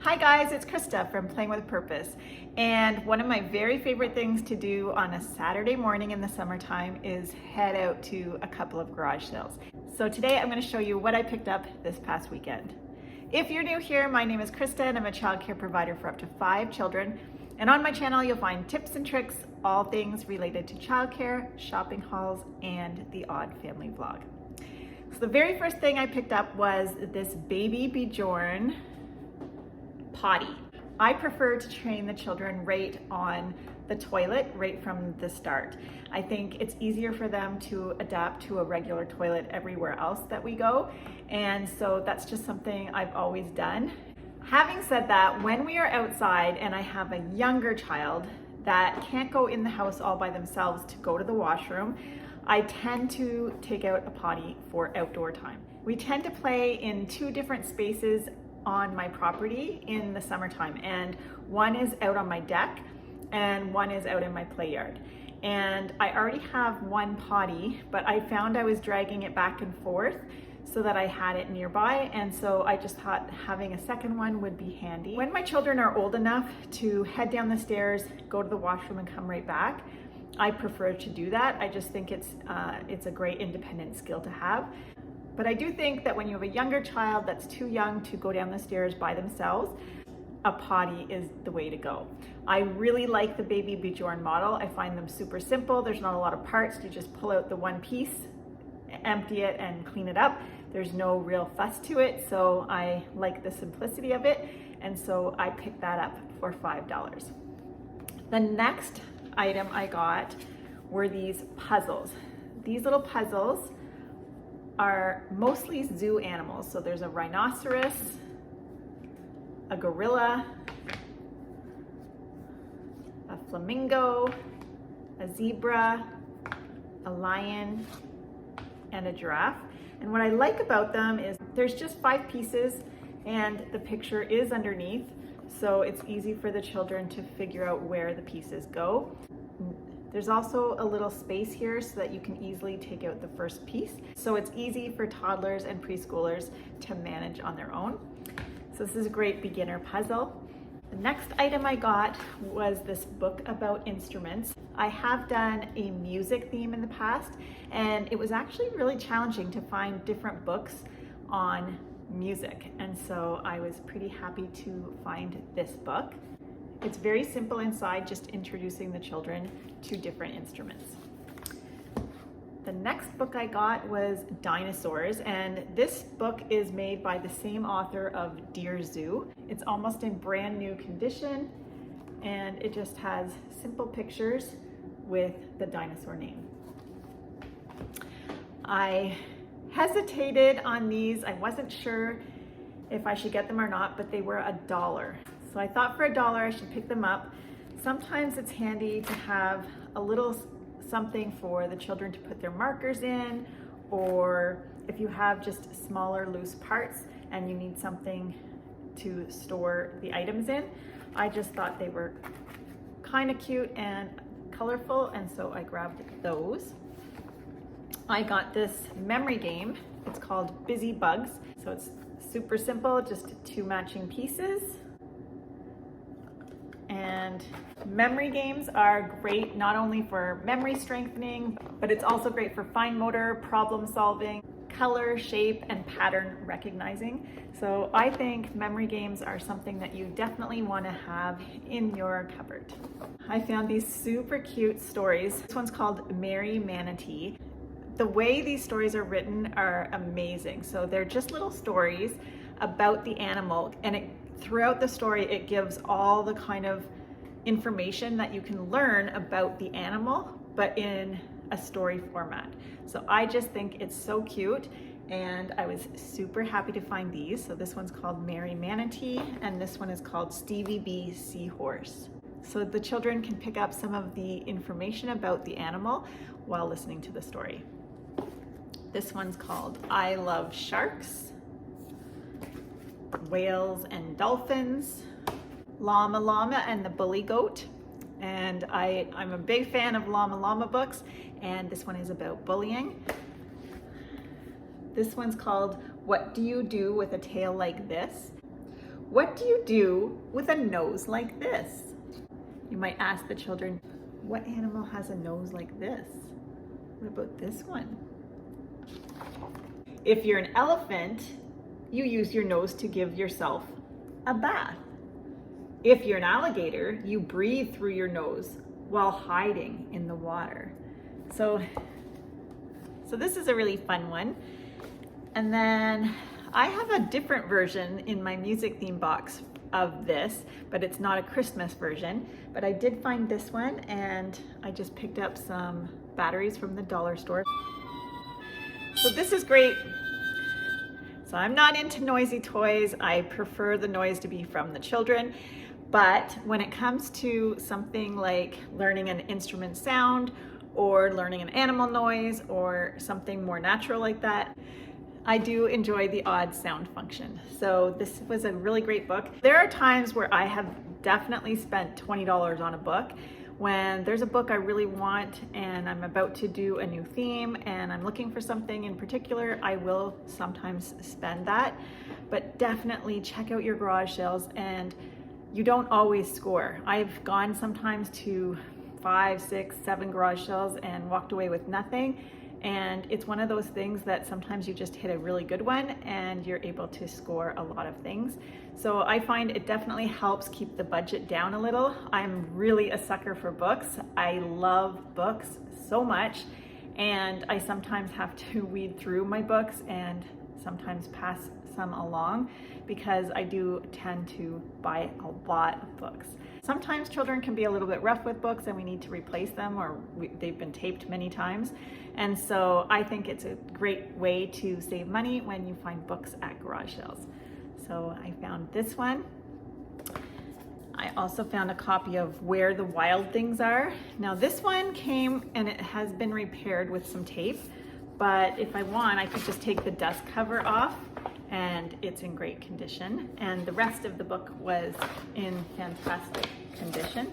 Hi guys, it's Krista from Playing with Purpose. And one of my very favorite things to do on a Saturday morning in the summertime is head out to a couple of garage sales. So today I'm going to show you what I picked up this past weekend. If you're new here, my name is Krista and I'm a child care provider for up to 5 children. And on my channel, you'll find tips and tricks, all things related to childcare, shopping hauls, and the odd family vlog. So the very first thing I picked up was this baby Bjorn Potty. I prefer to train the children right on the toilet, right from the start. I think it's easier for them to adapt to a regular toilet everywhere else that we go. And so that's just something I've always done. Having said that, when we are outside and I have a younger child that can't go in the house all by themselves to go to the washroom, I tend to take out a potty for outdoor time. We tend to play in 2 different spaces on my property in the summertime, and one is out on my deck and one is out in my play yard. And I already have one potty, but I found I was dragging it back and forth so that I had it nearby, and so I just thought having a second one would be handy. When my children are old enough to head down the stairs, go to the washroom and come right back, I prefer to do that. I just think it's a great independent skill to have. But I do think that when you have a younger child that's too young to go down the stairs by themselves, a potty is the way to go. I really like the baby Bjorn model. I find them super simple. There's not a lot of parts. You just pull out the one piece, empty it, and clean it up. There's no real fuss to it, so I like the simplicity of it, and so I picked that up for $5. The next item I got were these puzzles. These little puzzles are mostly zoo animals. So there's a rhinoceros, a gorilla, a flamingo, a zebra, a lion, and a giraffe. And what I like about them is there's just 5 pieces and the picture is underneath, so it's easy for the children to figure out where the pieces go. There's also a little space here so that you can easily take out the first piece. So it's easy for toddlers and preschoolers to manage on their own. So this is a great beginner puzzle. The next item I got was this book about instruments. I have done a music theme in the past, and it was actually really challenging to find different books on music. And so I was pretty happy to find this book. It's very simple inside, just introducing the children to different instruments. The next book I got was Dinosaurs, and this book is made by the same author of Dear Zoo. It's almost in brand new condition, and it just has simple pictures with the dinosaur name. I hesitated on these. I wasn't sure if I should get them or not, but they were $1. So I thought for $1 I should pick them up. Sometimes it's handy to have a little something for the children to put their markers in, or if you have just smaller loose parts and you need something to store the items in. I just thought they were kind of cute and colorful, and so I grabbed those. I got this memory game. It's called Busy Bugs. So it's super simple, just 2 matching pieces. And memory games are great not only for memory strengthening, but it's also great for fine motor, problem solving, color, shape, and pattern recognizing. So I think memory games are something that you definitely want to have in your cupboard. I found these super cute stories. This one's called Mary Manatee. The way these stories are written are amazing. So they're just little stories about the animal, and throughout the story, it gives all the kind of information that you can learn about the animal, but in a story format. So I just think it's so cute, and I was super happy to find these. So this one's called Mary Manatee, and this one is called Stevie B Seahorse. So the children can pick up some of the information about the animal while listening to the story. This one's called I Love Sharks, Whales and Dolphins, Llama Llama and the Bully Goat. And I'm a big fan of Llama Llama books, and this one is about bullying. This one's called What Do You Do with a Tail Like This? What do you do with a nose like this? You might ask the children, what animal has a nose like this? What about this one? If you're an elephant, you use your nose to give yourself a bath. If you're an alligator, you breathe through your nose while hiding in the water. So this is a really fun one. And then I have a different version in my music theme box of this, but it's not a Christmas version. But I did find this one, and I just picked up some batteries from the dollar store. So this is great. So I'm not into noisy toys. I prefer the noise to be from the children. But when it comes to something like learning an instrument sound or learning an animal noise or something more natural like that, I do enjoy the odd sound function. So this was a really great book. There are times where I have definitely spent $20 on a book. When there's a book I really want and I'm about to do a new theme and I'm looking for something in particular, I will sometimes spend that. But definitely check out your garage sales, and you don't always score. I've gone sometimes to 5, 6, 7 garage sales and walked away with nothing. And it's one of those things that sometimes you just hit a really good one and you're able to score a lot of things. So I find it definitely helps keep the budget down a little. I'm really a sucker for books. I love books so much, and I sometimes have to weed through my books and sometimes pass some along because I do tend to buy a lot of books. Sometimes children can be a little bit rough with books and we need to replace them, or they've been taped many times. And so I think it's a great way to save money when you find books at garage sales. So I found this one. I also found a copy of Where the Wild Things Are. Now this one came and it has been repaired with some tape, but if I want, I could just take the dust cover off and it's in great condition. And the rest of the book was in fantastic condition.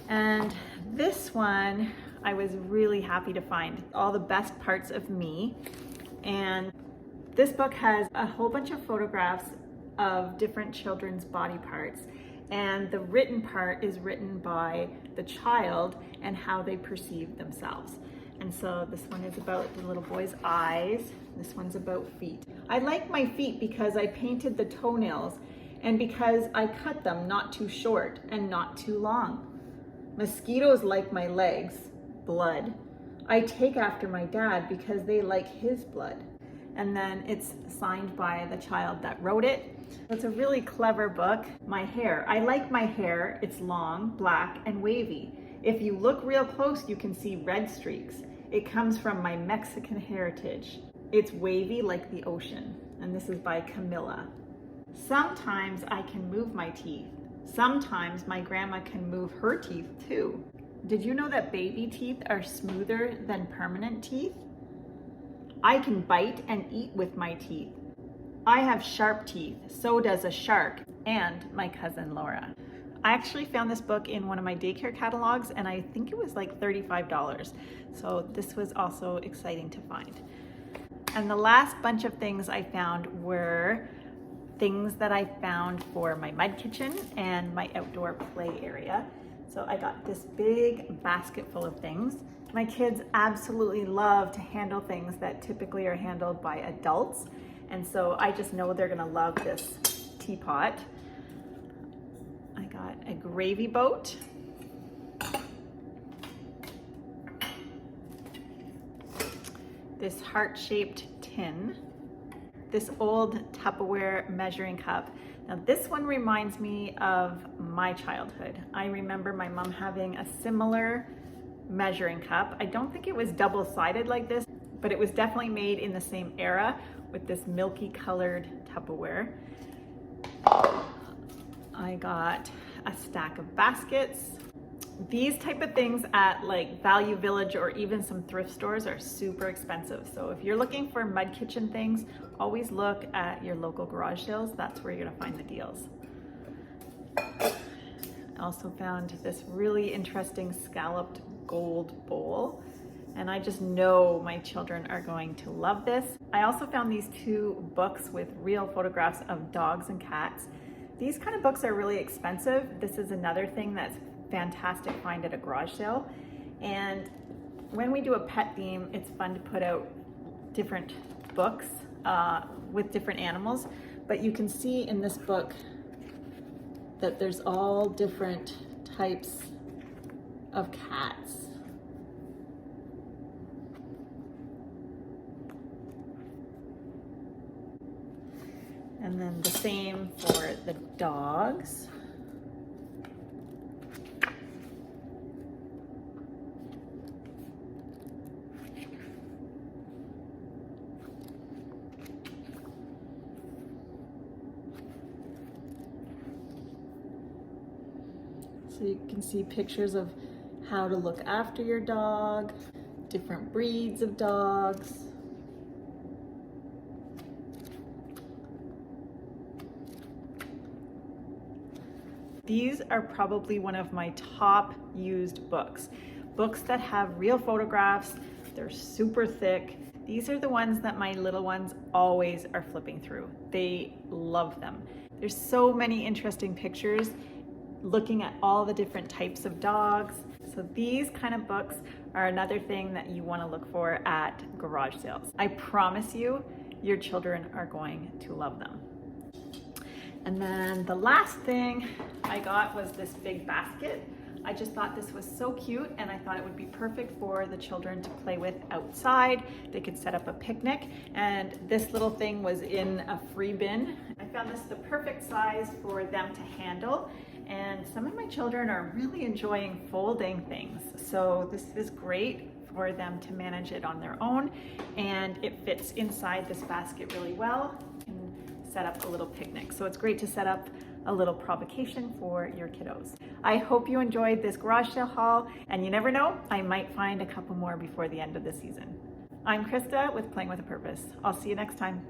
And this one, I was really happy to find all the best parts of me. And this book has a whole bunch of photographs of different children's body parts. And the written part is written by the child and how they perceive themselves. And so this one is about the little boy's eyes. This one's about feet. I like my feet because I painted the toenails and because I cut them not too short and not too long. Mosquitoes like my legs, blood. I take after my dad because they like his blood. And then it's signed by the child that wrote it. It's a really clever book. My hair. I like my hair. It's long, black, and wavy. If you look real close, you can see red streaks. It comes from my Mexican heritage. It's wavy like the ocean. And this is by Camilla. Sometimes I can move my teeth. Sometimes my grandma can move her teeth too. Did you know that baby teeth are smoother than permanent teeth? I can bite and eat with my teeth. I have sharp teeth, so does a shark, and my cousin Laura. I actually found this book in one of my daycare catalogs and I think it was like $35. So this was also exciting to find. And the last bunch of things I found were things that I found for my mud kitchen and my outdoor play area. So I got this big basket full of things. My kids absolutely love to handle things that typically are handled by adults. And so I just know they're gonna love this teapot. I got a gravy boat. This heart-shaped tin. This old Tupperware measuring cup. Now this one reminds me of my childhood. I remember my mom having a similar measuring cup. I don't think it was double-sided like this, but it was definitely made in the same era with this milky colored Tupperware. I got a stack of baskets. These type of things at like Value Village or even some thrift stores are super expensive. So if you're looking for mud kitchen things, always look at your local garage sales. That's where you're gonna find the deals. I also found this really interesting scalloped gold bowl. And I just know my children are going to love this. I also found these 2 books with real photographs of dogs and cats. These kind of books are really expensive. This is another thing that's fantastic find at a garage sale. And when we do a pet theme, it's fun to put out different books with different animals. But you can see in this book that there's all different types of cats. And then the same for the dogs. So you can see pictures of how to look after your dog, different breeds of dogs. These are probably one of my top used books. Books that have real photographs, they're super thick. These are the ones that my little ones always are flipping through. They love them. There's so many interesting pictures looking at all the different types of dogs. So these kind of books are another thing that you want to look for at garage sales. I promise you, your children are going to love them. And then the last thing I got was this big basket. I just thought this was so cute, and I thought it would be perfect for the children to play with outside. They could set up a picnic, and this little thing was in a free bin. I found this the perfect size for them to handle, and some of my children are really enjoying folding things. So this is great for them to manage it on their own, and it fits inside this basket really well. Set up a little picnic. So it's great to set up a little provocation for your kiddos. I hope you enjoyed this garage sale haul, and you never know, I might find a couple more before the end of the season. I'm Krista with Playing with a Purpose. I'll see you next time.